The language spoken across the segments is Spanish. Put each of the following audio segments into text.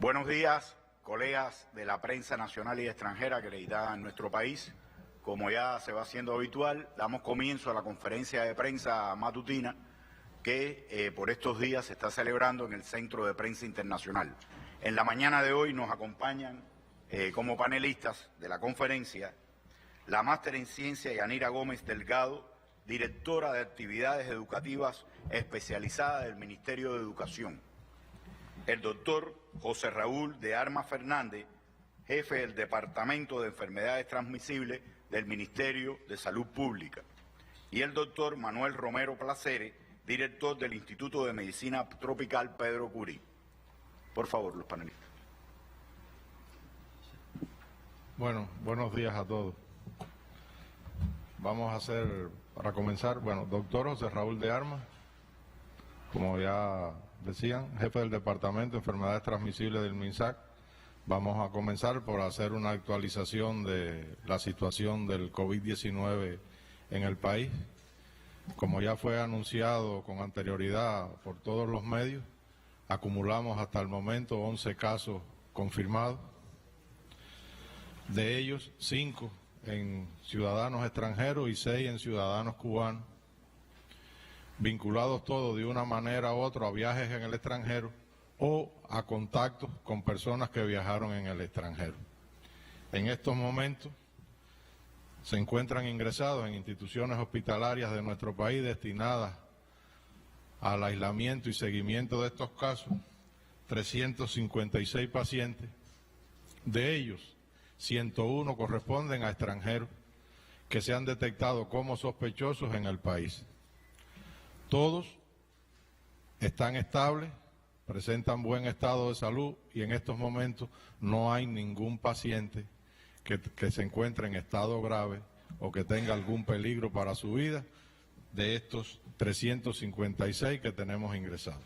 Buenos días, colegas de la prensa nacional y extranjera acreditada en nuestro país. Como ya se va haciendo habitual, damos comienzo a la conferencia de prensa matutina que por estos días se está celebrando en el Centro de Prensa Internacional. En la mañana de hoy nos acompañan como panelistas de la conferencia la máster en Ciencia Yanira Gómez Delgado, directora de Actividades Educativas especializada del Ministerio de Educación. El doctor José Raúl de Armas Fernández, jefe del Departamento de Enfermedades Transmisibles del Ministerio de Salud Pública. Y el doctor Manuel Romero Placeres, director del Instituto de Medicina Tropical Pedro Curí. Por favor, los panelistas. Bueno, buenos días a todos. Vamos a hacer, para comenzar, doctor José Raúl de Armas, como ya decían, jefe del Departamento de Enfermedades Transmisibles del MINSAC. Vamos a comenzar por hacer una actualización de la situación del COVID-19 en el país. Como ya fue anunciado con anterioridad por todos los medios, acumulamos hasta el momento 11 casos confirmados. De ellos, 5 en ciudadanos extranjeros y 6 en ciudadanos cubanos, vinculados todos de una manera u otra a viajes en el extranjero o a contactos con personas que viajaron en el extranjero. En estos momentos se encuentran ingresados en instituciones hospitalarias de nuestro país destinadas al aislamiento y seguimiento de estos casos 356 pacientes. De ellos, 101 corresponden a extranjeros que se han detectado como sospechosos en el país. Todos están estables, presentan buen estado de salud y en estos momentos no hay ningún paciente que se encuentre en estado grave o que tenga algún peligro para su vida de estos 356 que tenemos ingresados.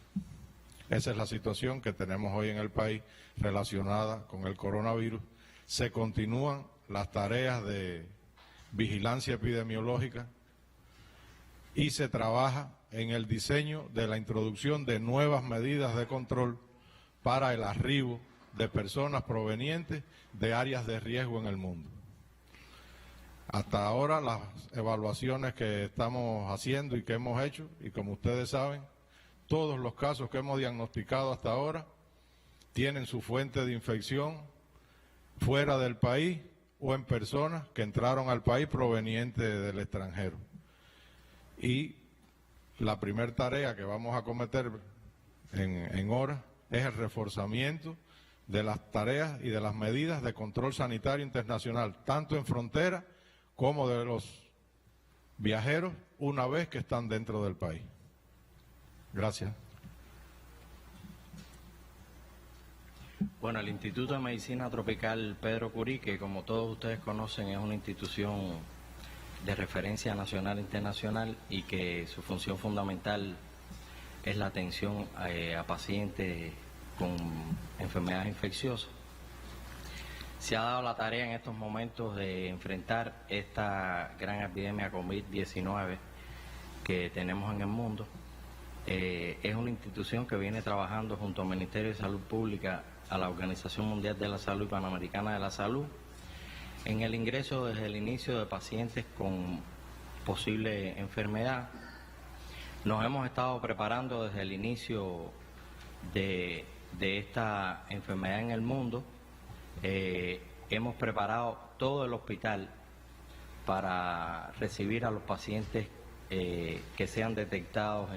Esa es la situación que tenemos hoy en el país relacionada con el coronavirus. Se continúan las tareas de vigilancia epidemiológica y se trabaja en el diseño de la introducción de nuevas medidas de control para el arribo de personas provenientes de áreas de riesgo en el mundo. Hasta ahora las evaluaciones que estamos haciendo y que hemos hecho, y como ustedes saben, todos los casos que hemos diagnosticado hasta ahora tienen su fuente de infección fuera del país o en personas que entraron al país provenientes del extranjero. Y la primera tarea que vamos a cometer en horas es el reforzamiento de las tareas y de las medidas de control sanitario internacional, tanto en frontera como de los viajeros una vez que están dentro del país. Gracias. Bueno, el Instituto de Medicina Tropical Pedro Curí, que como todos ustedes conocen es una institución de referencia nacional e internacional y que su función fundamental es la atención a pacientes con enfermedades infecciosas. Se ha dado la tarea en estos momentos de enfrentar esta gran epidemia COVID-19 que tenemos en el mundo. Es una institución que viene trabajando junto al Ministerio de Salud Pública, a la Organización Mundial de la Salud y Panamericana de la Salud, en el ingreso desde el inicio de pacientes con posible enfermedad. Nos hemos estado preparando desde el inicio de esta enfermedad en el mundo. Hemos preparado todo el hospital para recibir a los pacientes que sean detectados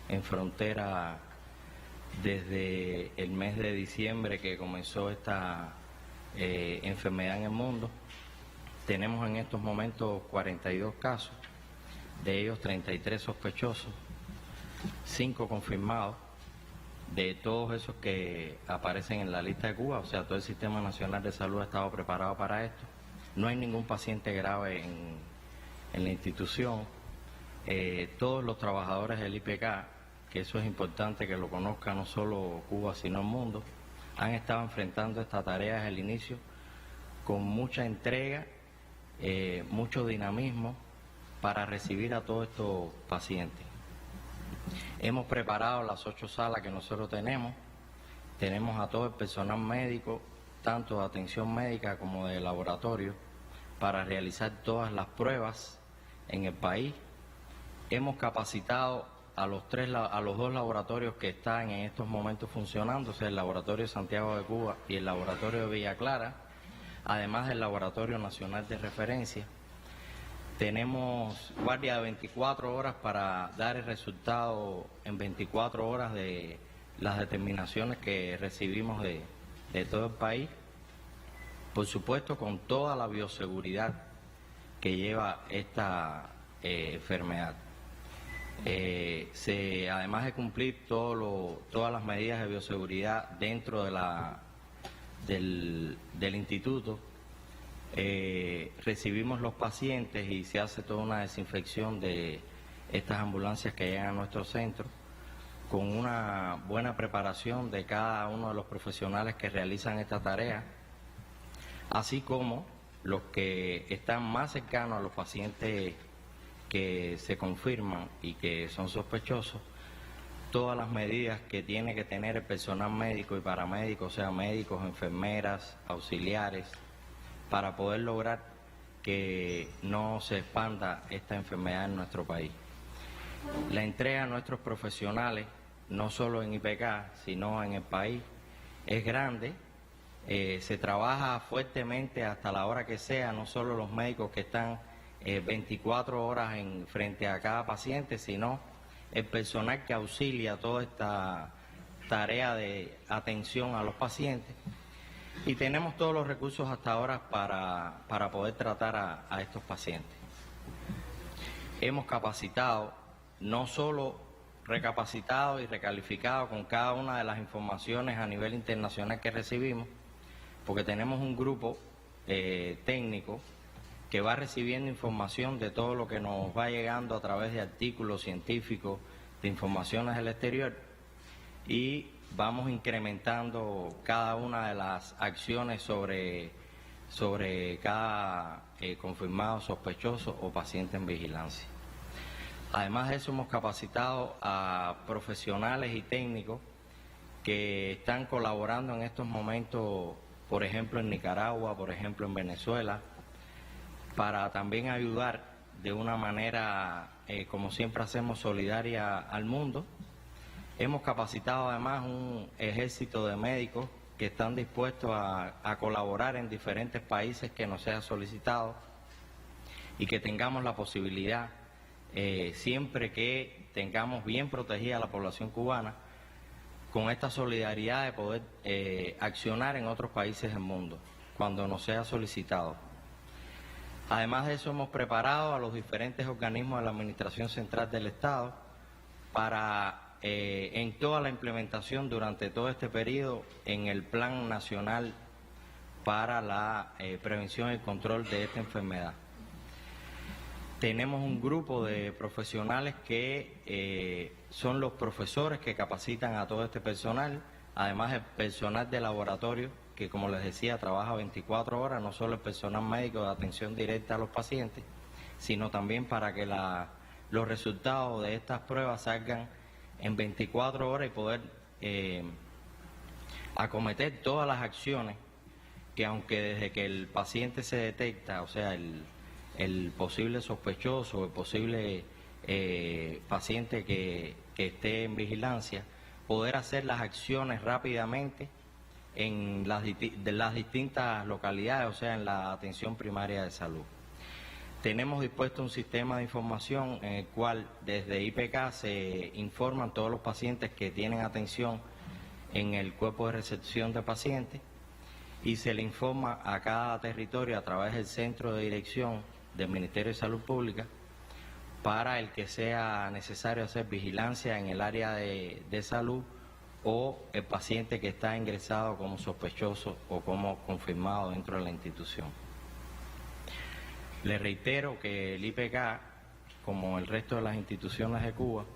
en frontera desde el mes de diciembre que comenzó esta enfermedad en el mundo. Tenemos en estos momentos 42 casos, de ellos 33 sospechosos, 5 confirmados, de todos esos que aparecen en la lista de Cuba, o sea, todo el Sistema Nacional de Salud ha estado preparado para esto. No hay ningún paciente grave en la institución. Todos los trabajadores del IPK, que eso es importante que lo conozca no solo Cuba sino el mundo, han estado enfrentando esta tarea desde el inicio con mucha entrega, mucho dinamismo para recibir a todos estos pacientes. Hemos preparado las 8 salas que nosotros tenemos tenemos a todo el personal médico, tanto de atención médica como de laboratorio, para realizar todas las pruebas en el país. Hemos capacitado a los dos laboratorios que están en estos momentos funcionando, o sea, el Laboratorio Santiago de Cuba y el Laboratorio de Villa Clara, además del Laboratorio Nacional de Referencia. Tenemos guardia de 24 horas para dar el resultado en 24 horas de las determinaciones que recibimos de todo el país. Por supuesto, con toda la bioseguridad que lleva esta enfermedad. Además de cumplir todas las medidas de bioseguridad dentro del instituto, recibimos los pacientes y se hace toda una desinfección de estas ambulancias que llegan a nuestro centro, con una buena preparación de cada uno de los profesionales que realizan esta tarea, así como los que están más cercanos a los pacientes que se confirman y que son sospechosos, todas las medidas que tiene que tener el personal médico y paramédico, o sea, médicos, enfermeras, auxiliares, para poder lograr que no se expanda esta enfermedad en nuestro país. La entrega a nuestros profesionales, no solo en IPK, sino en el país, es grande. Se trabaja fuertemente hasta la hora que sea, no solo los médicos que están 24 horas frente a cada paciente, sino el personal que auxilia toda esta tarea de atención a los pacientes. Y tenemos todos los recursos hasta ahora para poder tratar a estos pacientes. Hemos capacitado, no solo recapacitado y recalificado con cada una de las informaciones a nivel internacional que recibimos, porque tenemos un grupo técnico que va recibiendo información de todo lo que nos va llegando a través de artículos científicos, de informaciones del exterior, y vamos incrementando cada una de las acciones sobre cada confirmado, sospechoso o paciente en vigilancia. Además de eso, hemos capacitado a profesionales y técnicos que están colaborando en estos momentos, por ejemplo en Nicaragua, por ejemplo en Venezuela, para también ayudar de una manera, como siempre hacemos, solidaria al mundo. Hemos capacitado además un ejército de médicos que están dispuestos a colaborar en diferentes países que nos sea solicitado, y que tengamos la posibilidad, siempre que tengamos bien protegida a la población cubana, con esta solidaridad de poder accionar en otros países del mundo, cuando nos sea solicitado. Además de eso, hemos preparado a los diferentes organismos de la Administración Central del Estado para, en toda la implementación durante todo este periodo, en el Plan Nacional para la Prevención y Control de esta enfermedad. Tenemos un grupo de profesionales que son los profesores que capacitan a todo este personal, además el personal de laboratorio, que como les decía trabaja 24 horas, no solo el personal médico de atención directa a los pacientes, sino también para que los resultados de estas pruebas salgan en 24 horas y poder acometer todas las acciones que, aunque desde que el paciente se detecta, o sea, el posible sospechoso, el posible paciente que esté en vigilancia, poder hacer las acciones rápidamente en las distintas localidades, o sea, en la atención primaria de salud. Tenemos dispuesto un sistema de información en el cual desde IPK se informan todos los pacientes que tienen atención en el cuerpo de recepción de pacientes, y se le informa a cada territorio a través del centro de dirección del Ministerio de Salud Pública para el que sea necesario hacer vigilancia en el área de salud, o el paciente que está ingresado como sospechoso o como confirmado dentro de la institución. Le reitero que el IPK, como el resto de las instituciones de Cuba,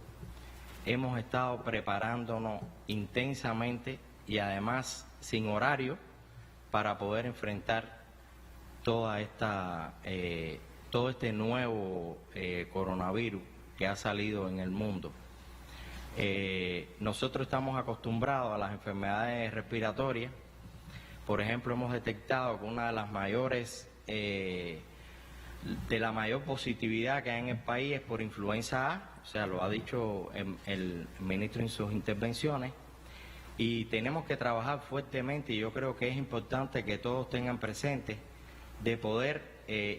hemos estado preparándonos intensamente y además sin horario para poder enfrentar todo este nuevo coronavirus que ha salido en el mundo. Nosotros estamos acostumbrados a las enfermedades respiratorias. Por ejemplo, hemos detectado que una de las mayores, de la mayor positividad que hay en el país es por influenza A, o sea, lo ha dicho el ministro en sus intervenciones, y tenemos que trabajar fuertemente, y yo creo que es importante que todos tengan presente de poder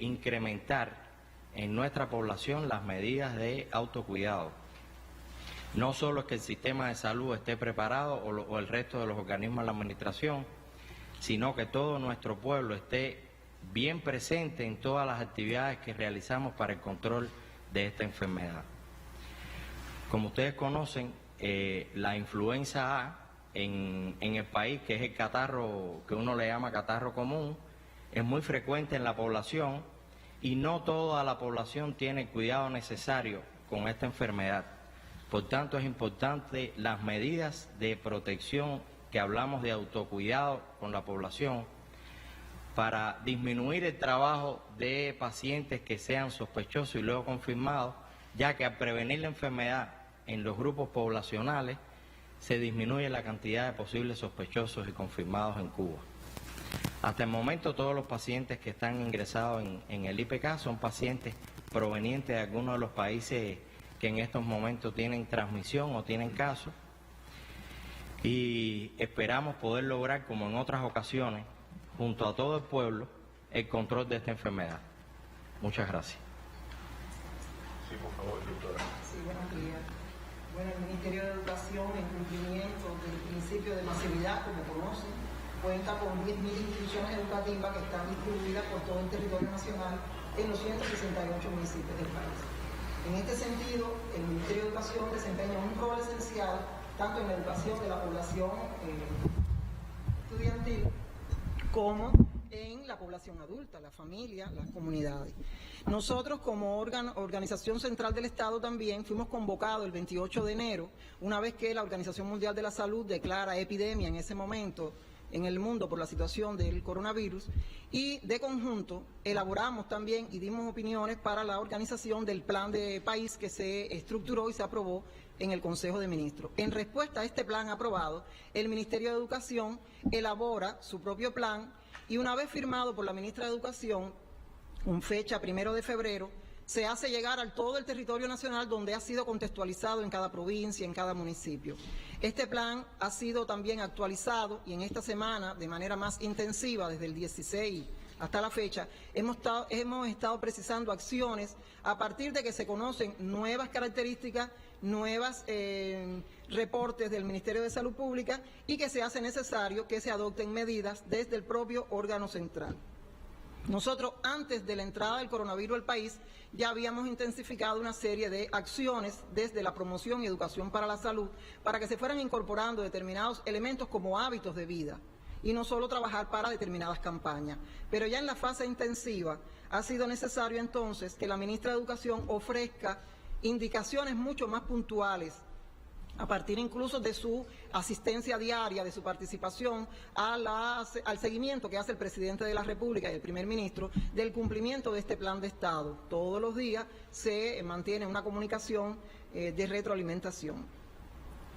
incrementar en nuestra población las medidas de autocuidado. No solo es que el sistema de salud esté preparado o el resto de los organismos de la administración, sino que todo nuestro pueblo esté bien presente en todas las actividades que realizamos para el control de esta enfermedad. Como ustedes conocen, la influenza A en el país, que es el catarro que uno le llama catarro común, es muy frecuente en la población y no toda la población tiene el cuidado necesario con esta enfermedad. Por tanto, es importante las medidas de protección que hablamos de autocuidado con la población para disminuir el trabajo de pacientes que sean sospechosos y luego confirmados, ya que al prevenir la enfermedad en los grupos poblacionales se disminuye la cantidad de posibles sospechosos y confirmados en Cuba. Hasta el momento todos los pacientes que están ingresados en el IPK son pacientes provenientes de algunos de los países que en estos momentos tienen transmisión o tienen casos, y esperamos poder lograr, como en otras ocasiones, junto a todo el pueblo, el control de esta enfermedad. Muchas gracias. Sí, por favor, doctora. Sí, buenos días. Bueno, el Ministerio de Educación, en cumplimiento del principio de masividad, como conocen, cuenta con 10.000 instituciones educativas que están distribuidas por todo el territorio nacional en los 168 municipios del país. En este sentido, el Ministerio de Educación desempeña un rol esencial tanto en la educación de la población estudiantil como en la población adulta, la familia, las comunidades. Nosotros, como Organización Central del Estado, también fuimos convocados el 28 de enero, una vez que la Organización Mundial de la Salud declara epidemia en ese momento en el mundo por la situación del coronavirus, y de conjunto elaboramos también y dimos opiniones para la organización del plan de país que se estructuró y se aprobó en el Consejo de Ministros. En respuesta a este plan aprobado, el Ministerio de Educación elabora su propio plan y, una vez firmado por la ministra de Educación, con fecha 1 de febrero, se hace llegar a todo el territorio nacional, donde ha sido contextualizado en cada provincia, en cada municipio. Este plan ha sido también actualizado, y en esta semana, de manera más intensiva, desde el 16 hasta la fecha, hemos estado precisando acciones a partir de que se conocen nuevas características, nuevos reportes del Ministerio de Salud Pública, y que se hace necesario que se adopten medidas desde el propio órgano central. Nosotros, antes de la entrada del coronavirus al país, ya habíamos intensificado una serie de acciones desde la promoción y educación para la salud, para que se fueran incorporando determinados elementos como hábitos de vida, y no solo trabajar para determinadas campañas. Pero ya en la fase intensiva ha sido necesario entonces que la ministra de Educación ofrezca indicaciones mucho más puntuales, a partir incluso de su asistencia diaria, de su participación al seguimiento que hace el presidente de la República y el primer ministro del cumplimiento de este plan de Estado. Todos los días se mantiene una comunicación de retroalimentación.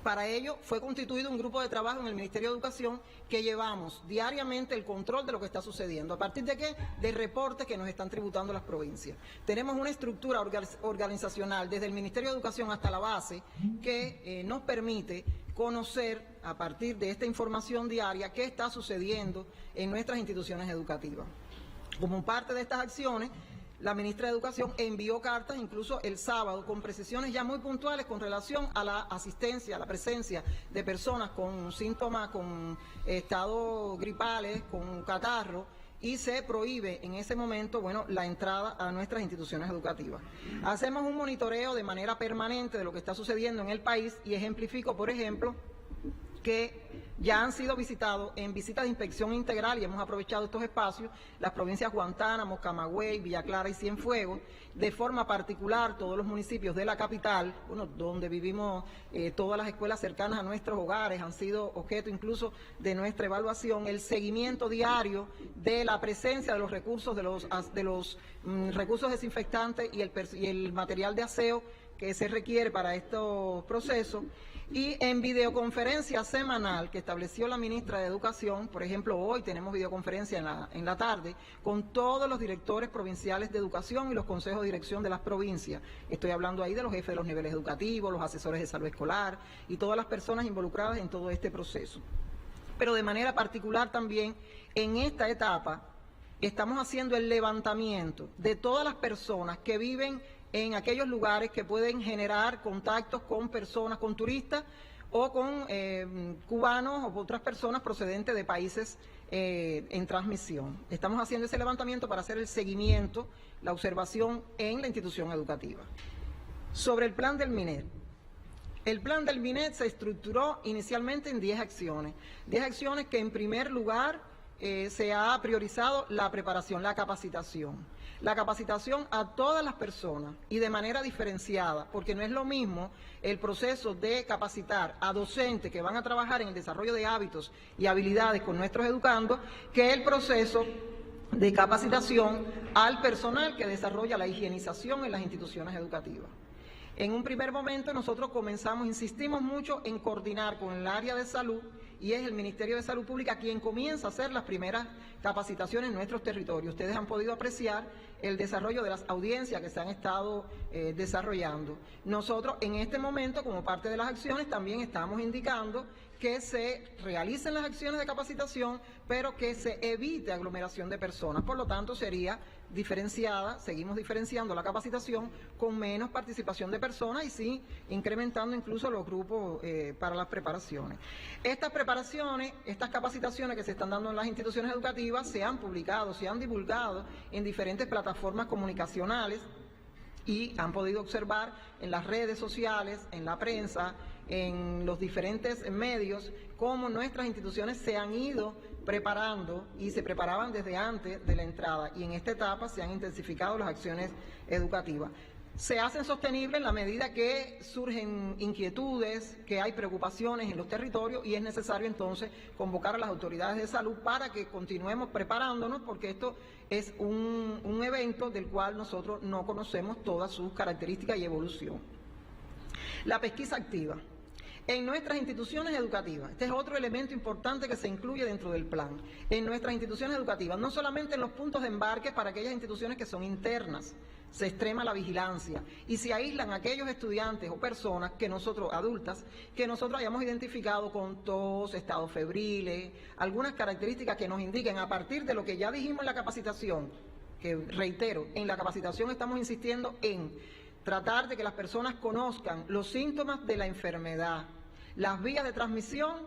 Para ello fue constituido un grupo de trabajo en el Ministerio de Educación que llevamos diariamente el control de lo que está sucediendo. ¿A partir de qué? De reportes que nos están tributando las provincias. Tenemos una estructura organizacional desde el Ministerio de Educación hasta la base que nos permite conocer, a partir de esta información diaria, qué está sucediendo en nuestras instituciones educativas. Como parte de estas acciones, la ministra de Educación envió cartas incluso el sábado con precisiones ya muy puntuales con relación a la asistencia, a la presencia de personas con síntomas, con estados gripales, con catarro, y se prohíbe en ese momento, bueno, la entrada a nuestras instituciones educativas. Hacemos un monitoreo de manera permanente de lo que está sucediendo en el país, y ejemplifico, por ejemplo, que ya han sido visitados en visitas de inspección integral, y hemos aprovechado estos espacios, las provincias Guantánamo, Camagüey, Villa Clara y Cienfuegos, de forma particular todos los municipios de la capital, bueno, donde vivimos, todas las escuelas cercanas a nuestros hogares han sido objeto incluso de nuestra evaluación, el seguimiento diario de la presencia de los recursos, de los recursos desinfectantes y el material de aseo que se requiere para estos procesos, Y en videoconferencia semanal que estableció la ministra de Educación, por ejemplo, hoy tenemos videoconferencia en la tarde con todos los directores provinciales de educación y los consejos de dirección de las provincias. Estoy hablando ahí de los jefes de los niveles educativos, los asesores de salud escolar y todas las personas involucradas en todo este proceso. Pero de manera particular también, en esta etapa, estamos haciendo el levantamiento de todas las personas que viven en aquellos lugares que pueden generar contactos con personas, con turistas o con cubanos o otras personas procedentes de países en transmisión. Estamos haciendo ese levantamiento para hacer el seguimiento, la observación en la institución educativa. Sobre el plan del MINET. El plan del MINET se estructuró inicialmente en 10 acciones. 10 acciones que en primer lugar se ha priorizado la preparación, la capacitación. La capacitación a todas las personas y de manera diferenciada, porque no es lo mismo el proceso de capacitar a docentes que van a trabajar en el desarrollo de hábitos y habilidades con nuestros educandos, que el proceso de capacitación al personal que desarrolla la higienización en las instituciones educativas. En un primer momento nosotros insistimos mucho en coordinar con el área de salud, y es el Ministerio de Salud Pública quien comienza a hacer las primeras capacitaciones en nuestros territorios. Ustedes han podido apreciar el desarrollo de las audiencias que se han estado desarrollando. Nosotros en este momento, como parte de las acciones, también estamos indicando que se realicen las acciones de capacitación, pero que se evite aglomeración de personas. Por lo tanto, sería diferenciada, seguimos diferenciando la capacitación con menos participación de personas y sí incrementando incluso los grupos para las preparaciones. Estas capacitaciones que se están dando en las instituciones educativas se han publicado, se han divulgado en diferentes plataformas comunicacionales y han podido observar en las redes sociales, en la prensa, en los diferentes medios, cómo nuestras instituciones se han ido preparando y se preparaban desde antes de la entrada, y en esta etapa se han intensificado las acciones educativas. Se hacen sostenibles en la medida que surgen inquietudes, que hay preocupaciones en los territorios, y es necesario entonces convocar a las autoridades de salud para que continuemos preparándonos, porque esto es un evento del cual nosotros no conocemos todas sus características y evolución. La pesquisa activa. En nuestras instituciones educativas, este es otro elemento importante que se incluye dentro del plan. En nuestras instituciones educativas, no solamente en los puntos de embarque para aquellas instituciones que son internas, se extrema la vigilancia y se aíslan aquellos estudiantes o personas que nosotros, adultas, que nosotros hayamos identificado con tos, estados febriles, algunas características que nos indiquen a partir de lo que ya dijimos en la capacitación, que reitero, en la capacitación estamos insistiendo en tratar de que las personas conozcan los síntomas de la enfermedad, las vías de transmisión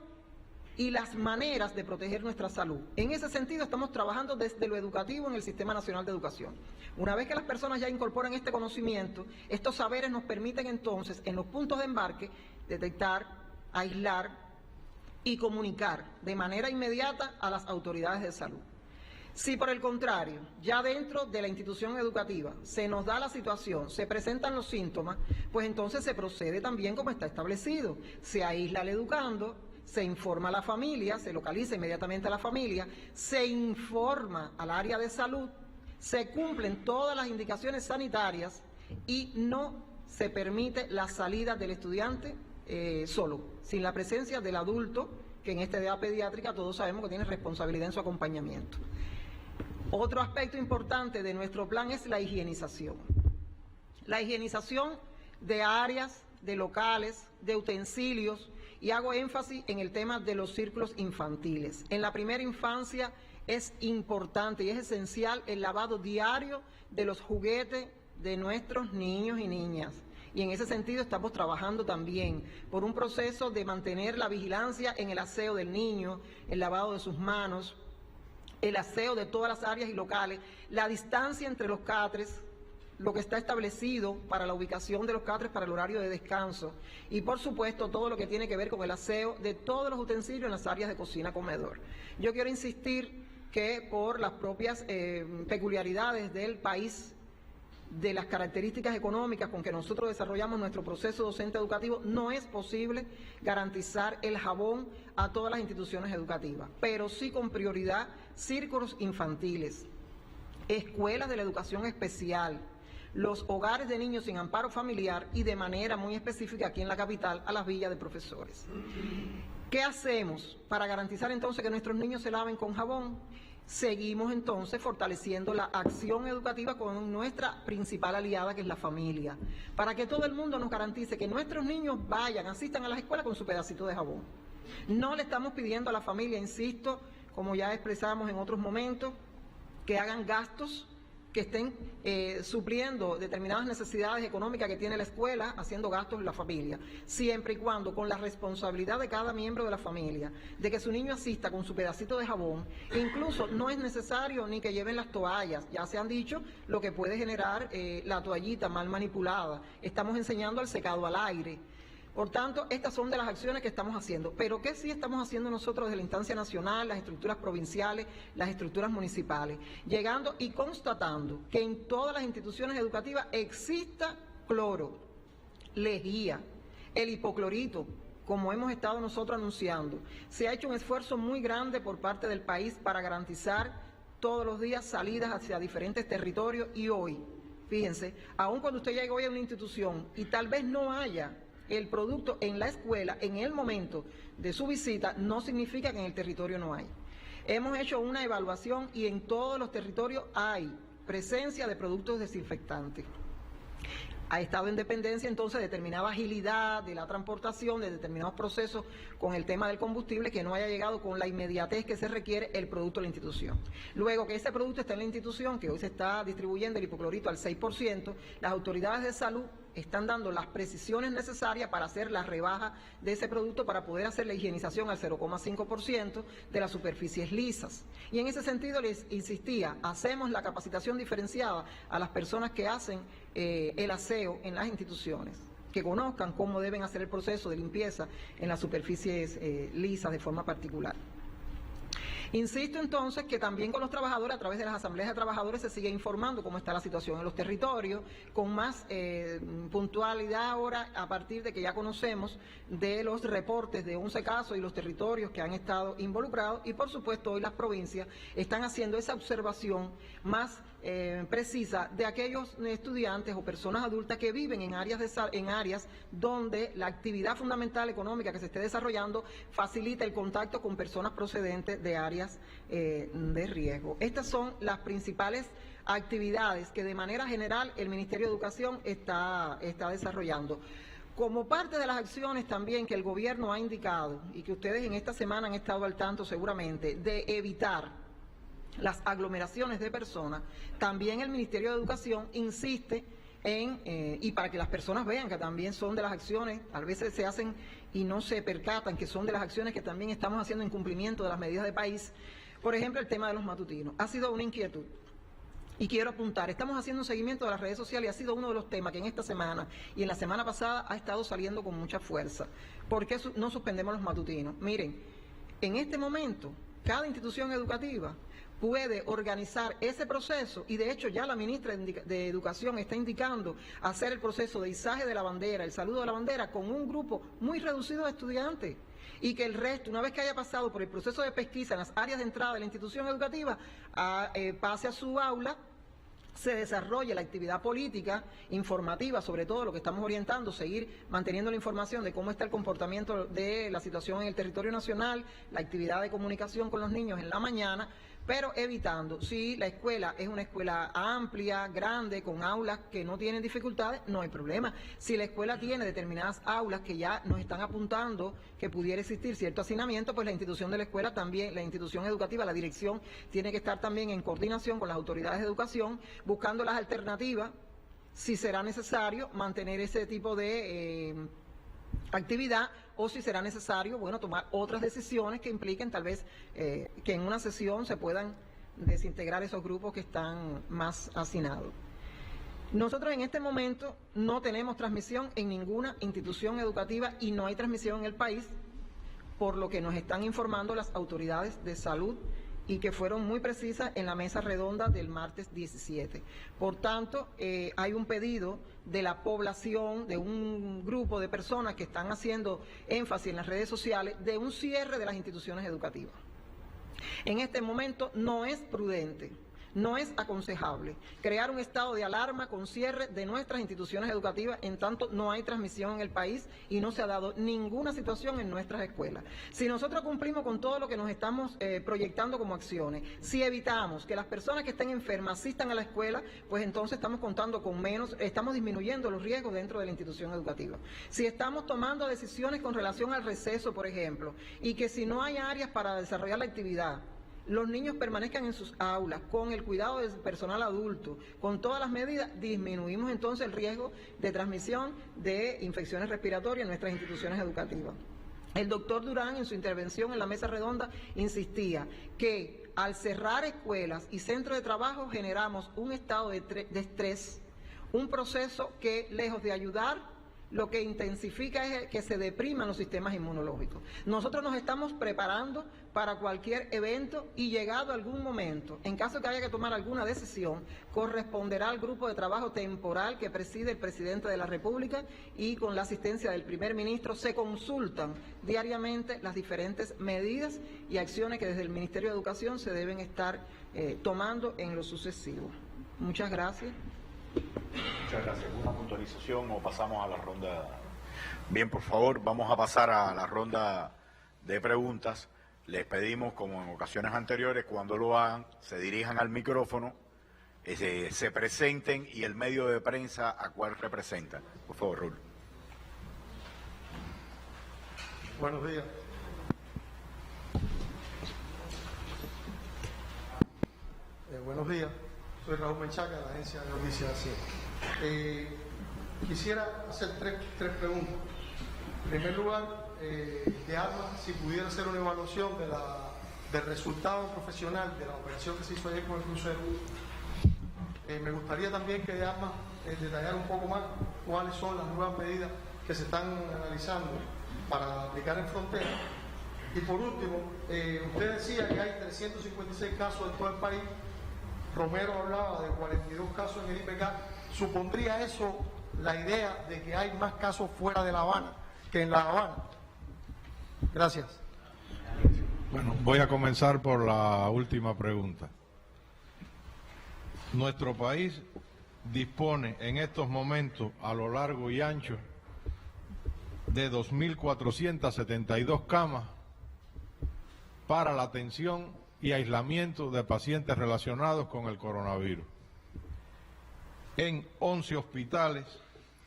y las maneras de proteger nuestra salud. En ese sentido estamos trabajando desde lo educativo en el Sistema Nacional de Educación. Una vez que las personas ya incorporan este conocimiento, estos saberes nos permiten entonces en los puntos de embarque detectar, aislar y comunicar de manera inmediata a las autoridades de salud. Si por el contrario, ya dentro de la institución educativa se nos da la situación, se presentan los síntomas, pues entonces se procede también como está establecido. Se aísla al educando, se informa a la familia, se localiza inmediatamente a la familia, se informa al área de salud, se cumplen todas las indicaciones sanitarias y no se permite la salida del estudiante solo, sin la presencia del adulto, que en esta edad pediátrica todos sabemos que tiene responsabilidad en su acompañamiento. Otro aspecto importante de nuestro plan es la higienización. La higienización de áreas, de locales, de utensilios, y hago énfasis en el tema de los círculos infantiles. En la primera infancia es importante y es esencial el lavado diario de los juguetes de nuestros niños y niñas. Y en ese sentido estamos trabajando también por un proceso de mantener la vigilancia en el aseo del niño, el lavado de sus manos, el aseo de todas las áreas y locales, la distancia entre los catres, lo que está establecido para la ubicación de los catres para el horario de descanso y por supuesto todo lo que tiene que ver con el aseo de todos los utensilios en las áreas de cocina comedor. Yo quiero insistir que por las propias peculiaridades del país, de las características económicas con que nosotros desarrollamos nuestro proceso docente educativo, no es posible garantizar el jabón a todas las instituciones educativas, pero sí con prioridad círculos infantiles, escuelas de la educación especial, los hogares de niños sin amparo familiar y de manera muy específica aquí en la capital a las villas de profesores. ¿Qué hacemos para garantizar entonces que nuestros niños se laven con jabón? Seguimos entonces fortaleciendo la acción educativa con nuestra principal aliada, que es la familia, para que todo el mundo nos garantice que nuestros niños asistan a las escuelas con su pedacito de jabón. No le estamos pidiendo a la familia, insisto, como ya expresamos en otros momentos, que hagan gastos que estén supliendo determinadas necesidades económicas que tiene la escuela, haciendo gastos en la familia, siempre y cuando con la responsabilidad de cada miembro de la familia, de que su niño asista con su pedacito de jabón. Incluso no es necesario ni que lleven las toallas, ya se han dicho lo que puede generar la toallita mal manipulada. Estamos enseñando al secado al aire. Por tanto, estas son de las acciones que estamos haciendo. Pero ¿qué sí estamos haciendo nosotros desde la instancia nacional, las estructuras provinciales, las estructuras municipales? Llegando y constatando que en todas las instituciones educativas exista cloro, lejía, el hipoclorito, como hemos estado nosotros anunciando. Se ha hecho un esfuerzo muy grande por parte del país para garantizar todos los días salidas hacia diferentes territorios y hoy, fíjense, aun cuando usted llegue hoy a una institución y tal vez no haya el producto en la escuela en el momento de su visita, no significa que en el territorio no hay. Hemos hecho una evaluación y en todos los territorios hay presencia de productos desinfectantes. Ha estado en dependencia entonces de determinada agilidad de la transportación, de determinados procesos con el tema del combustible, que no haya llegado con la inmediatez que se requiere el producto de la institución. Luego que ese producto está en la institución, que hoy se está distribuyendo el hipoclorito al 6%, las autoridades de salud están dando las precisiones necesarias para hacer la rebaja de ese producto, para poder hacer la higienización al 0,5% de las superficies lisas. Y en ese sentido les insistía, hacemos la capacitación diferenciada a las personas que hacen el aseo en las instituciones, que conozcan cómo deben hacer el proceso de limpieza en las superficies lisas de forma particular. Insisto entonces que también con los trabajadores, a través de las asambleas de trabajadores, se sigue informando cómo está la situación en los territorios, con más puntualidad ahora, a partir de que ya conocemos de los reportes de 11 casos y los territorios que han estado involucrados, y por supuesto hoy las provincias están haciendo esa observación más precisa de aquellos estudiantes o personas adultas que viven en áreas donde la actividad fundamental económica que se esté desarrollando facilita el contacto con personas procedentes de áreas de riesgo. Estas son las principales actividades que de manera general el Ministerio de Educación está desarrollando. Como parte de las acciones también que el gobierno ha indicado y que ustedes en esta semana han estado al tanto seguramente, de evitar las aglomeraciones de personas, también el Ministerio de Educación insiste y para que las personas vean que también son de las acciones, a veces se hacen y no se percatan que son de las acciones que también estamos haciendo en cumplimiento de las medidas de país. Por ejemplo, el tema de los matutinos ha sido una inquietud. Y quiero apuntar, estamos haciendo un seguimiento de las redes sociales y ha sido uno de los temas que en esta semana y en la semana pasada ha estado saliendo con mucha fuerza. ¿Por qué no suspendemos los matutinos? Miren, en este momento, cada institución educativa puede organizar ese proceso y de hecho ya la ministra de Educación está indicando hacer el proceso de izaje de la bandera, el saludo de la bandera con un grupo muy reducido de estudiantes y que el resto, una vez que haya pasado por el proceso de pesquisa en las áreas de entrada de la institución educativa, pase a su aula, se desarrolle la actividad política, informativa, sobre todo lo que estamos orientando, seguir manteniendo la información de cómo está el comportamiento de la situación en el territorio nacional, la actividad de comunicación con los niños en la mañana, pero evitando, si la escuela es una escuela amplia, grande, con aulas que no tienen dificultades, no hay problema. Si la escuela tiene determinadas aulas que ya nos están apuntando que pudiera existir cierto hacinamiento, pues la institución de la escuela también, la institución educativa, la dirección, tiene que estar también en coordinación con las autoridades de educación, buscando las alternativas, si será necesario mantener ese tipo de actividad o si será necesario, bueno, tomar otras decisiones que impliquen tal vez que en una sesión se puedan desintegrar esos grupos que están más hacinados. Nosotros en este momento no tenemos transmisión en ninguna institución educativa y no hay transmisión en el país, por lo que nos están informando las autoridades de salud y que fueron muy precisas en la mesa redonda del martes 17. Por tanto, hay un pedido de la población, de un grupo de personas que están haciendo énfasis en las redes sociales, de un cierre de las instituciones educativas. En este momento no es prudente, No es aconsejable crear un estado de alarma con cierre de nuestras instituciones educativas en tanto no hay transmisión en el país y no se ha dado ninguna situación en nuestras escuelas. Si nosotros cumplimos con todo lo que nos estamos proyectando como acciones, si evitamos que las personas que estén enfermas asistan a la escuela, pues entonces estamos contando con menos, estamos disminuyendo los riesgos dentro de la institución educativa. Si estamos tomando decisiones con relación al receso, por ejemplo, y que si no hay áreas para desarrollar la actividad, los niños permanezcan en sus aulas, con el cuidado del personal adulto, con todas las medidas, disminuimos entonces el riesgo de transmisión de infecciones respiratorias en nuestras instituciones educativas. El doctor Durán, en su intervención en la mesa redonda, insistía que al cerrar escuelas y centros de trabajo generamos un estado de estrés, un proceso que, lejos de ayudar, lo que intensifica es que se depriman los sistemas inmunológicos. Nosotros nos estamos preparando para cualquier evento y llegado algún momento, en caso que haya que tomar alguna decisión, corresponderá al grupo de trabajo temporal que preside el presidente de la República y con la asistencia del primer ministro se consultan diariamente las diferentes medidas y acciones que desde el Ministerio de Educación se deben estar tomando en lo sucesivo. Muchas gracias. Muchas gracias. ¿Alguna puntualización o pasamos a la ronda? Bien, por favor, vamos a pasar a la ronda de preguntas. Les pedimos, como en ocasiones anteriores, cuando lo hagan, se dirijan al micrófono, se presenten y el medio de prensa a cuál representan. Por favor, Raúl. Buenos días. Buenos días. Soy Raúl Menchaca, de la Agencia de Noticias Así. Quisiera hacer tres preguntas. En primer lugar, de armas, si pudiera hacer una evaluación del resultado profesional de la operación que se hizo ayer con el crucero. Me gustaría también que de armas detallar un poco más cuáles son las nuevas medidas que se están analizando para aplicar en frontera. Y por último, usted decía que hay 356 casos en todo el país. Romero hablaba de 42 casos en el IPK. ¿Supondría eso la idea de que hay más casos fuera de La Habana que en La Habana? Gracias. Bueno, voy a comenzar por la última pregunta. Nuestro país dispone en estos momentos, a lo largo y ancho, de 2.472 camas para la atención y aislamiento de pacientes relacionados con el coronavirus, en 11 hospitales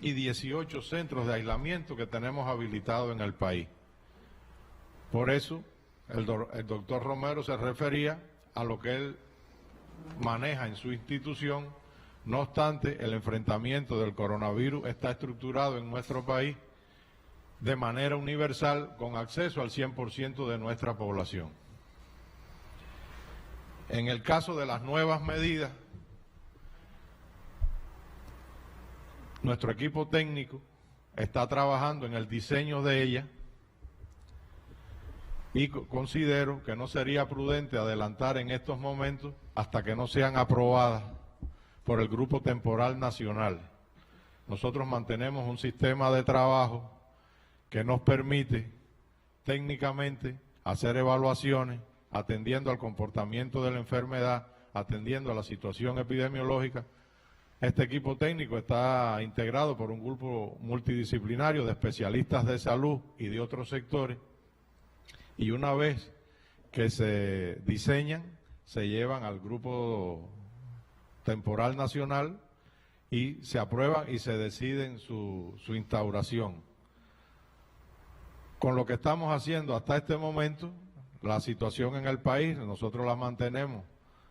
y 18 centros de aislamiento que tenemos habilitados en el país. Por eso, el doctor Romero se refería a lo que él maneja en su institución. No obstante, el enfrentamiento del coronavirus está estructurado en nuestro país de manera universal, con acceso al 100% de nuestra población. En el caso de las nuevas medidas, nuestro equipo técnico está trabajando en el diseño de ellas y considero que no sería prudente adelantar en estos momentos hasta que no sean aprobadas por el Grupo Temporal Nacional. Nosotros mantenemos un sistema de trabajo que nos permite técnicamente hacer evaluaciones atendiendo al comportamiento de la enfermedad, atendiendo a la situación epidemiológica. Este equipo técnico está integrado por un grupo multidisciplinario de especialistas de salud y de otros sectores, y una vez que se diseñan, se llevan al Grupo Temporal Nacional y se aprueban y se deciden su instauración. Con lo que estamos haciendo hasta este momento, la situación en el país, nosotros la mantenemos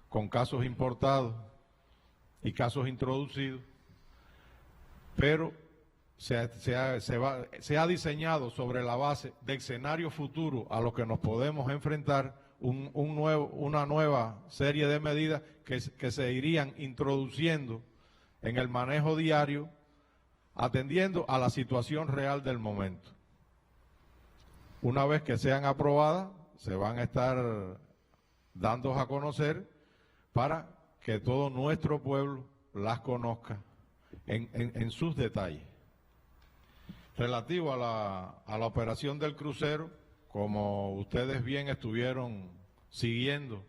con casos importados y casos introducidos, pero se ha diseñado sobre la base de escenarios futuros a los que nos podemos enfrentar una nueva serie de medidas que se irían introduciendo en el manejo diario, atendiendo a la situación real del momento. Una vez que sean aprobadas, se van a estar dando a conocer para que todo nuestro pueblo las conozca en sus detalles. Relativo a la operación del crucero, como ustedes bien estuvieron siguiendo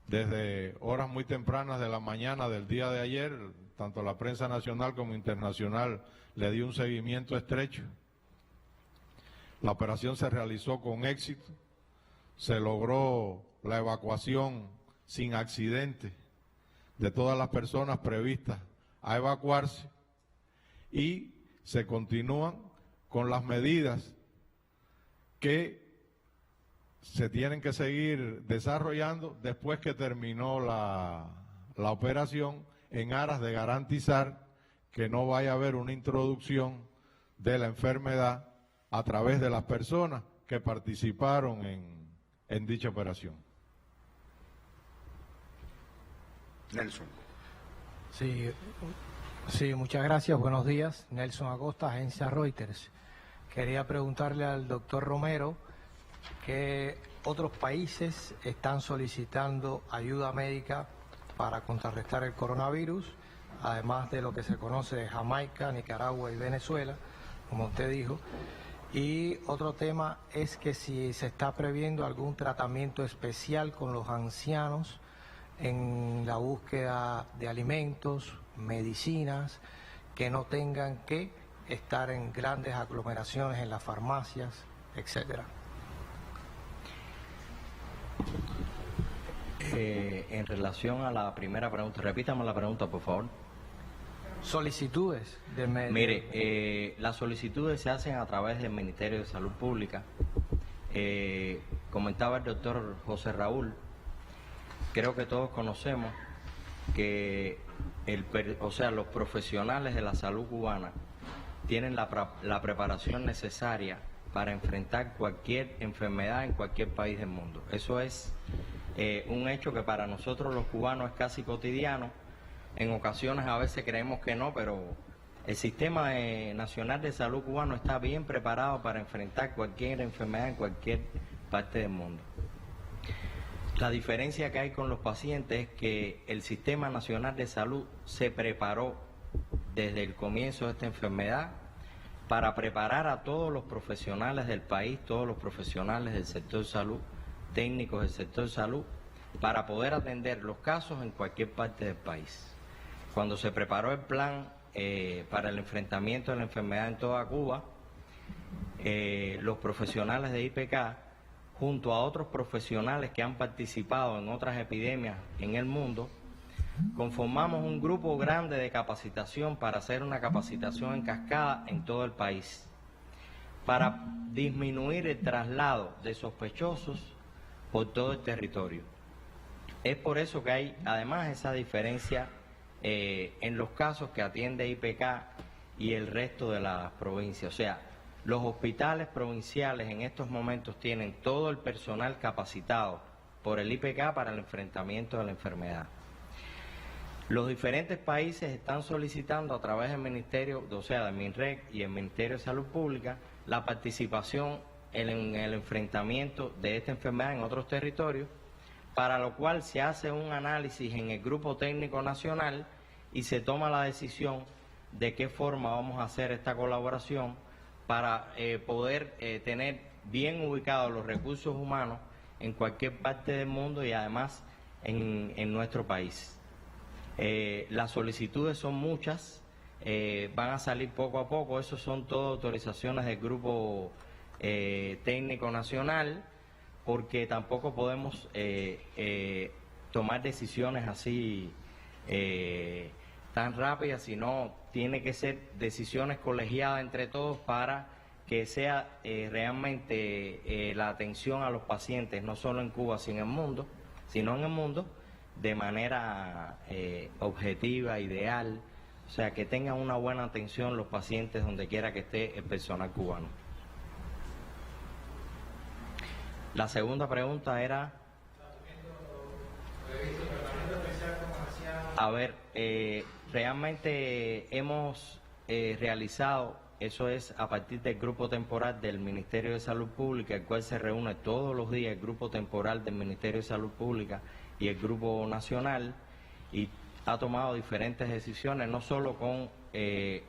desde horas muy tempranas de la mañana del día de ayer, tanto la prensa nacional como internacional le dio un seguimiento estrecho. La operación se realizó con éxito, se logró la evacuación sin accidente de todas las personas previstas a evacuarse y se continúan con las medidas que se tienen que seguir desarrollando después que terminó la operación, en aras de garantizar que no vaya a haber una introducción de la enfermedad a través de las personas que participaron en dicha operación. Nelson. Sí, muchas gracias. Buenos días. Nelson Acosta, agencia Reuters. Quería preguntarle al doctor Romero qué otros países están solicitando ayuda médica para contrarrestar el coronavirus, además de lo que se conoce de Jamaica, Nicaragua y Venezuela, como usted dijo. Y otro tema es que si se está previendo algún tratamiento especial con los ancianos en la búsqueda de alimentos, medicinas, que no tengan que estar en grandes aglomeraciones en las farmacias, etcétera. En relación a la primera pregunta, repítame la pregunta, por favor. Solicitudes de médicos. Mire, las solicitudes se hacen a través del Ministerio de Salud Pública. Comentaba el doctor José Raúl, creo que todos conocemos que los profesionales de la salud cubana tienen la preparación necesaria para enfrentar cualquier enfermedad en cualquier país del mundo. Eso es un hecho que para nosotros los cubanos es casi cotidiano. En ocasiones a veces creemos que no, pero el Sistema Nacional de Salud cubano está bien preparado para enfrentar cualquier enfermedad en cualquier parte del mundo. La diferencia que hay con los pacientes es que el Sistema Nacional de Salud se preparó desde el comienzo de esta enfermedad para preparar a todos los profesionales del país, todos los profesionales del sector salud, técnicos del sector salud, para poder atender los casos en cualquier parte del país. Cuando se preparó el plan para el enfrentamiento de la enfermedad en toda Cuba, los profesionales de IPK, junto a otros profesionales que han participado en otras epidemias en el mundo, conformamos un grupo grande de capacitación para hacer una capacitación en cascada en todo el país, para disminuir el traslado de sospechosos por todo el territorio. Es por eso que hay además esa diferencia en los casos que atiende IPK y el resto de las provincias. O sea, los hospitales provinciales en estos momentos tienen todo el personal capacitado por el IPK para el enfrentamiento de la enfermedad. Los diferentes países están solicitando a través del Ministerio, o sea, del MINREC y el Ministerio de Salud Pública, la participación en el enfrentamiento de esta enfermedad en otros territorios, para lo cual se hace un análisis en el Grupo Técnico Nacional y se toma la decisión de qué forma vamos a hacer esta colaboración para poder tener bien ubicados los recursos humanos en cualquier parte del mundo y además en nuestro país. Las solicitudes son muchas, van a salir poco a poco, eso son todas autorizaciones del Grupo Técnico Nacional, porque tampoco podemos tomar decisiones así tan rápidas, sino tiene que ser decisiones colegiadas entre todos para que sea realmente la atención a los pacientes, no solo en Cuba, sino en el mundo, de manera objetiva, ideal, o sea, que tengan una buena atención los pacientes donde quiera que esté el personal cubano. La segunda pregunta era... A ver, realmente hemos realizado, eso es a partir del grupo temporal del Ministerio de Salud Pública, el cual se reúne todos los días el grupo temporal del Ministerio de Salud Pública y el grupo nacional, y ha tomado diferentes decisiones, no solo con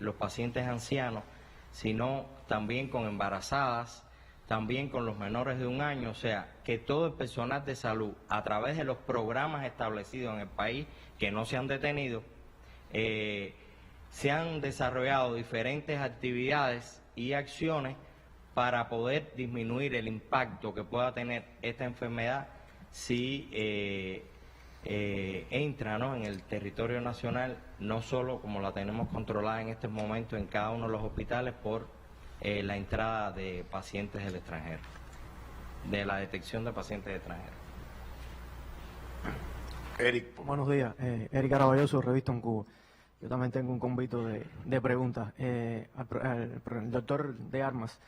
los pacientes ancianos, sino también con embarazadas, también con los menores de 1 año, o sea, que todo el personal de salud, a través de los programas establecidos en el país, que no se han detenido, se han desarrollado diferentes actividades y acciones para poder disminuir el impacto que pueda tener esta enfermedad si entra, ¿no?, en el territorio nacional, no solo como la tenemos controlada en este momento en cada uno de los hospitales por la entrada de pacientes del extranjero, de la detección de pacientes extranjeros. Eric. Buenos días, Eric Caraballoso, Revista en Cuba. Yo también tengo un convito de preguntas. Al doctor de Armas,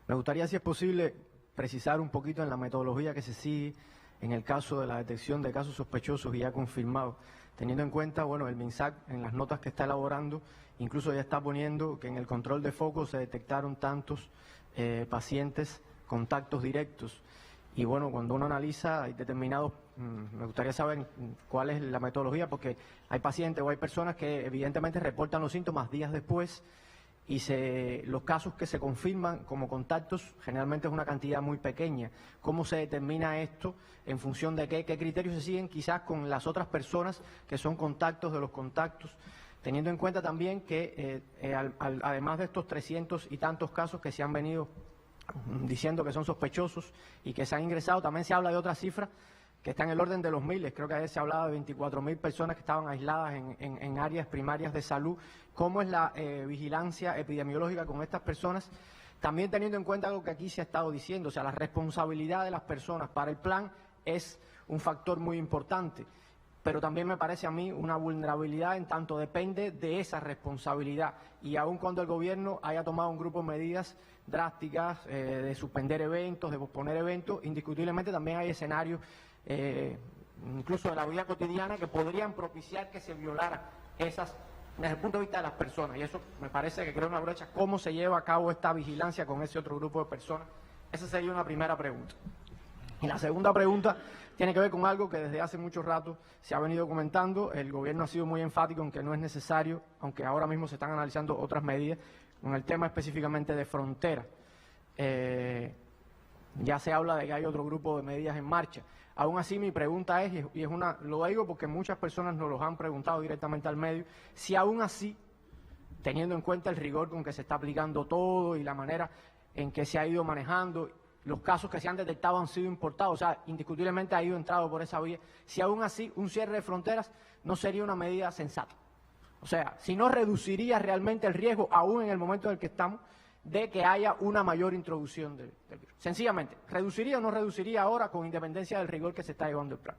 me gustaría, si es posible, precisar un poquito en la metodología que se sigue en el caso de la detección de casos sospechosos y ya confirmados, teniendo en cuenta, bueno, el MINSAC en las notas que está elaborando, incluso ya está poniendo que en el control de foco se detectaron tantos pacientes, contactos directos. Y bueno, cuando uno analiza, hay determinados, me gustaría saber cuál es la metodología, porque hay pacientes o hay personas que evidentemente reportan los síntomas días después y los casos que se confirman como contactos generalmente es una cantidad muy pequeña. ¿Cómo se determina esto? ¿En función de qué criterios se siguen? Quizás con las otras personas que son contactos de los contactos, teniendo en cuenta también que además de estos 300 y tantos casos que se han venido diciendo que son sospechosos y que se han ingresado, también se habla de otras cifras que están en el orden de los miles. Creo que ayer se hablaba de 24.000 personas que estaban aisladas en áreas primarias de salud. ¿Cómo es la vigilancia epidemiológica con estas personas? También teniendo en cuenta algo que aquí se ha estado diciendo, o sea, la responsabilidad de las personas para el plan es un factor muy importante, pero también me parece a mí una vulnerabilidad en tanto depende de esa responsabilidad. Y aun cuando el gobierno haya tomado un grupo de medidas drásticas, de suspender eventos, de posponer eventos, indiscutiblemente también hay escenarios, incluso de la vida cotidiana, que podrían propiciar que se violara esas, desde el punto de vista de las personas. Y eso me parece que crea una brecha. ¿Cómo se lleva a cabo esta vigilancia con ese otro grupo de personas? Esa sería una primera pregunta. Y la segunda pregunta tiene que ver con algo que desde hace mucho rato se ha venido comentando. El gobierno ha sido muy enfático en que no es necesario, aunque ahora mismo se están analizando otras medidas, con el tema específicamente de frontera. Ya se habla de que hay otro grupo de medidas en marcha. Aún así, mi pregunta es, y lo digo porque muchas personas nos lo han preguntado directamente al medio, si aún así, teniendo en cuenta el rigor con que se está aplicando todo y la manera en que se ha ido manejando, los casos que se han detectado han sido importados, o sea, indiscutiblemente ha ido entrado por esa vía, si aún así un cierre de fronteras no sería una medida sensata. O sea, si no reduciría realmente el riesgo, aún en el momento en el que estamos, de que haya una mayor introducción del virus. Sencillamente, ¿reduciría o no reduciría ahora con independencia del rigor que se está llevando el plan?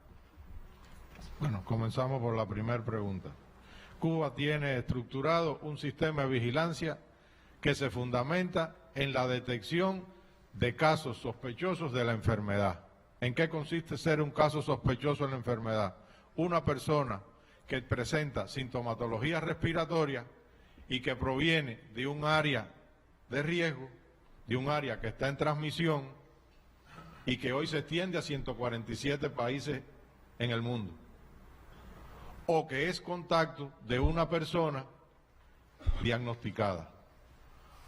Bueno, comenzamos por la primera pregunta. Cuba tiene estructurado un sistema de vigilancia que se fundamenta en la detección de casos sospechosos de la enfermedad. ¿En qué consiste ser un caso sospechoso de la enfermedad? Una persona que presenta sintomatología respiratoria y que proviene de un área de riesgo, de un área que está en transmisión y que hoy se extiende a 147 países en el mundo, o que es contacto de una persona diagnosticada.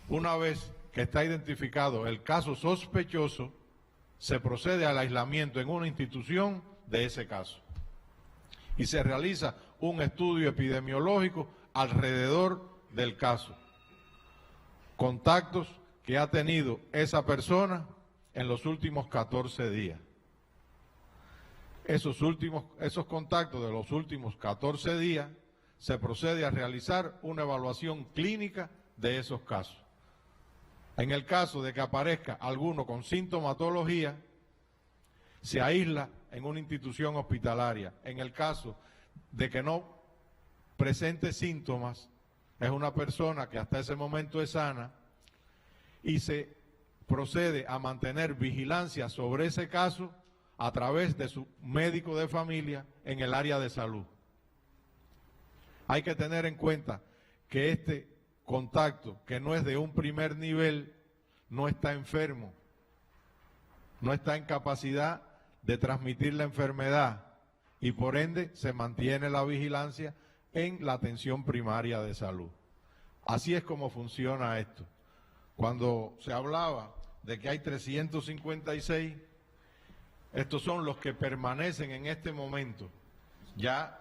Una vez que está identificado el caso sospechoso, se procede al aislamiento en una institución de ese caso y se realiza un estudio epidemiológico alrededor del caso. Contactos que ha tenido esa persona en los últimos 14 días. Esos contactos de los últimos 14 días se procede a realizar una evaluación clínica de esos casos. En el caso de que aparezca alguno con sintomatología, se aísla en una institución hospitalaria. En el caso de que no presente síntomas, es una persona que hasta ese momento es sana y se procede a mantener vigilancia sobre ese caso a través de su médico de familia en el área de salud. Hay que tener en cuenta que este contacto, que no es de un primer nivel, no está enfermo, no está en capacidad de transmitir la enfermedad y por ende se mantiene la vigilancia en la atención primaria de salud. Así es como funciona esto. Cuando se hablaba de que hay 356, estos son los que permanecen en este momento. Ya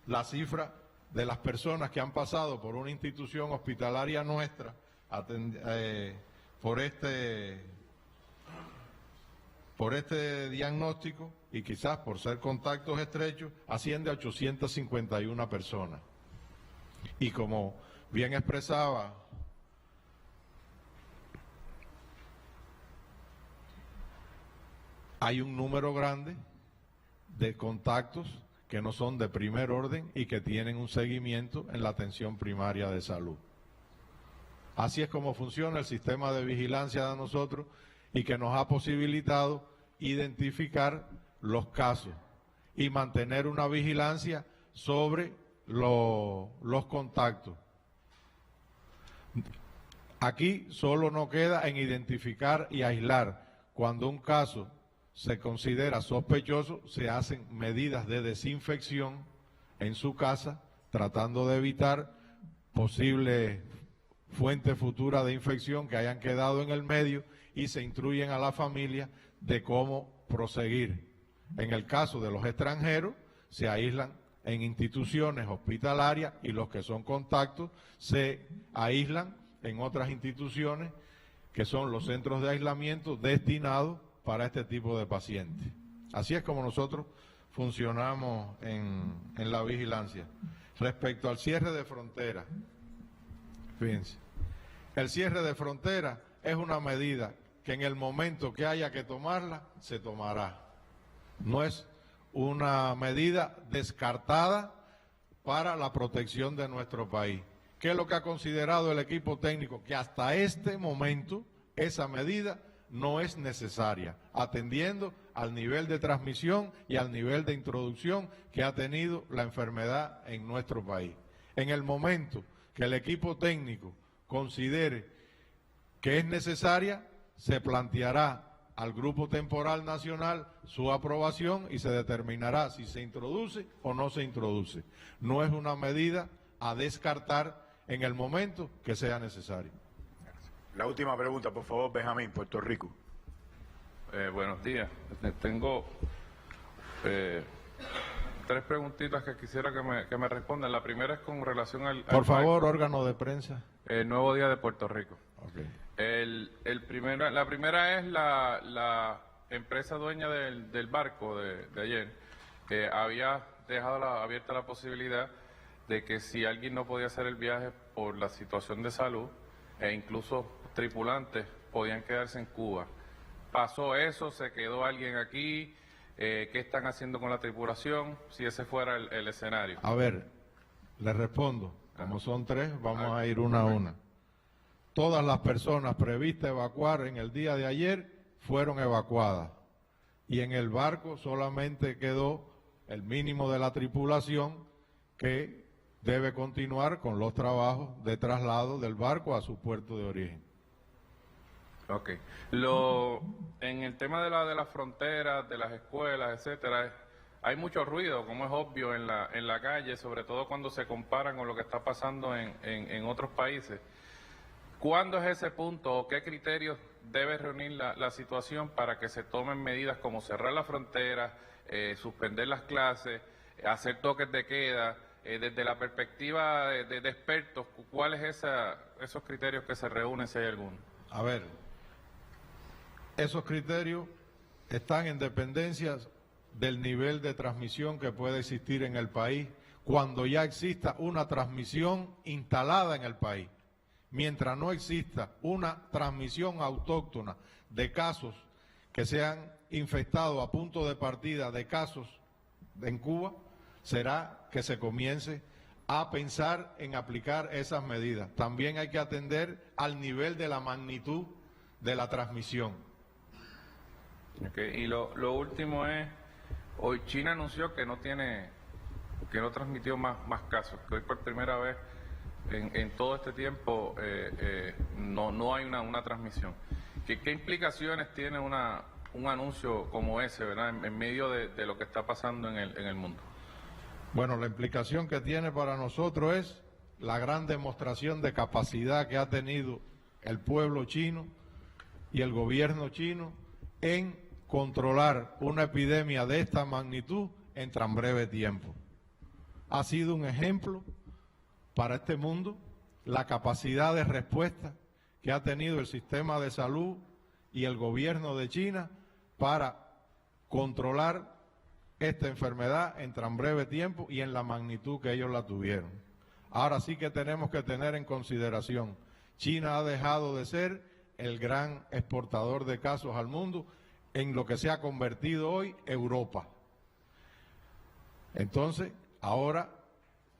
la cifra de las personas que han pasado por una institución hospitalaria nuestra por este diagnóstico y quizás por ser contactos estrechos, asciende a 851 personas. Y como bien expresaba hay un número grande de contactos que no son de primer orden y que tienen un seguimiento en la atención primaria de salud. Así es como funciona el sistema de vigilancia de nosotros y que nos ha posibilitado identificar los casos y mantener una vigilancia sobre los contactos. Aquí solo nos queda en identificar y aislar. Cuando un caso se considera sospechoso, se hacen medidas de desinfección en su casa, tratando de evitar posibles fuentes futuras de infección que hayan quedado en el medio, y se instruyen a la familia de cómo proseguir. En el caso de los extranjeros, se aíslan en instituciones hospitalarias y los que son contactos se aíslan en otras instituciones que son los centros de aislamiento destinados para este tipo de pacientes. Así es como nosotros funcionamos en la vigilancia. Respecto al cierre de fronteras, fíjense, el cierre de fronteras es una medida que en el momento que haya que tomarla, se tomará. No es una medida descartada para la protección de nuestro país. ¿Qué es lo que ha considerado el equipo técnico? Que hasta este momento esa medida no es necesaria, atendiendo al nivel de transmisión y al nivel de introducción que ha tenido la enfermedad en nuestro país. En el momento que el equipo técnico considere que es necesaria, se planteará al Grupo Temporal Nacional su aprobación y se determinará si se introduce o no se introduce. No es una medida a descartar en el momento que sea necesario. La última pregunta, por favor, Benjamín, Puerto Rico. Buenos días. Tengo 3 preguntitas que quisiera que me respondan. La primera es con relación al... Por favor, órgano de prensa. El Nuevo Día de Puerto Rico. Okay. La primera es la empresa dueña del barco de ayer, que había dejado abierta la posibilidad de que si alguien no podía hacer el viaje por la situación de salud, e incluso tripulantes podían quedarse en Cuba. ¿Pasó eso? ¿Se quedó alguien aquí? ¿Qué están haciendo con la tripulación? Si ese fuera el escenario. A ver, les respondo. Como son 3, vamos a ir una a una. Todas las personas previstas evacuar en el día de ayer fueron evacuadas. Y en el barco solamente quedó el mínimo de la tripulación que debe continuar con los trabajos de traslado del barco a su puerto de origen. Ok. En el tema de las fronteras, de las escuelas, etcétera, hay mucho ruido, como es obvio, en la calle, sobre todo cuando se comparan con lo que está pasando en otros países. ¿Cuándo es ese punto o qué criterios debe reunir la situación para que se tomen medidas como cerrar las fronteras, suspender las clases, hacer toques de queda? Desde la perspectiva de expertos, ¿cuáles esos criterios que se reúnen, si hay alguno? A ver, esos criterios están en dependencia del nivel de transmisión que puede existir en el país cuando ya exista una transmisión instalada en el país. Mientras no exista una transmisión autóctona de casos que se han infectado a punto de partida de casos en Cuba, será que se comience a pensar en aplicar esas medidas. También hay que atender al nivel de la magnitud de la transmisión. Okay. Y lo último es, hoy China anunció que no transmitió más casos, que hoy por primera vez en todo este tiempo no hay una transmisión. ¿Qué implicaciones tiene un anuncio como ese, verdad, en medio de lo que está pasando en el mundo? Bueno, la implicación que tiene para nosotros es la gran demostración de capacidad que ha tenido el pueblo chino y el gobierno chino en controlar una epidemia de esta magnitud en tan breve tiempo. Ha sido un ejemplo para este mundo la capacidad de respuesta que ha tenido el sistema de salud y el gobierno de China para controlar esta enfermedad en tan breve tiempo y en la magnitud que ellos la tuvieron. Ahora sí que tenemos que tener en consideración, China ha dejado de ser el gran exportador de casos al mundo en lo que se ha convertido hoy Europa. Entonces, ahora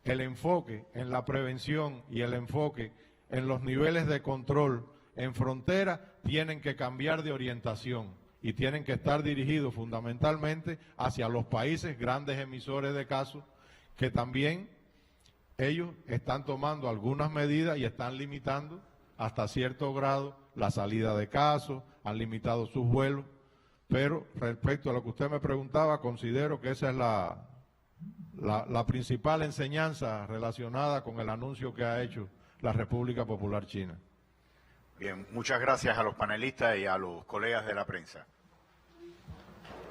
el enfoque en la prevención y el enfoque en los niveles de control en frontera tienen que cambiar de orientación y tienen que estar dirigidos fundamentalmente hacia los países grandes emisores de casos, que también ellos están tomando algunas medidas y están limitando hasta cierto grado la salida de casos, han limitado sus vuelos, pero respecto a lo que usted me preguntaba, considero que esa es la principal enseñanza relacionada con el anuncio que ha hecho la República Popular China. Bien, muchas gracias a los panelistas y a los colegas de la prensa.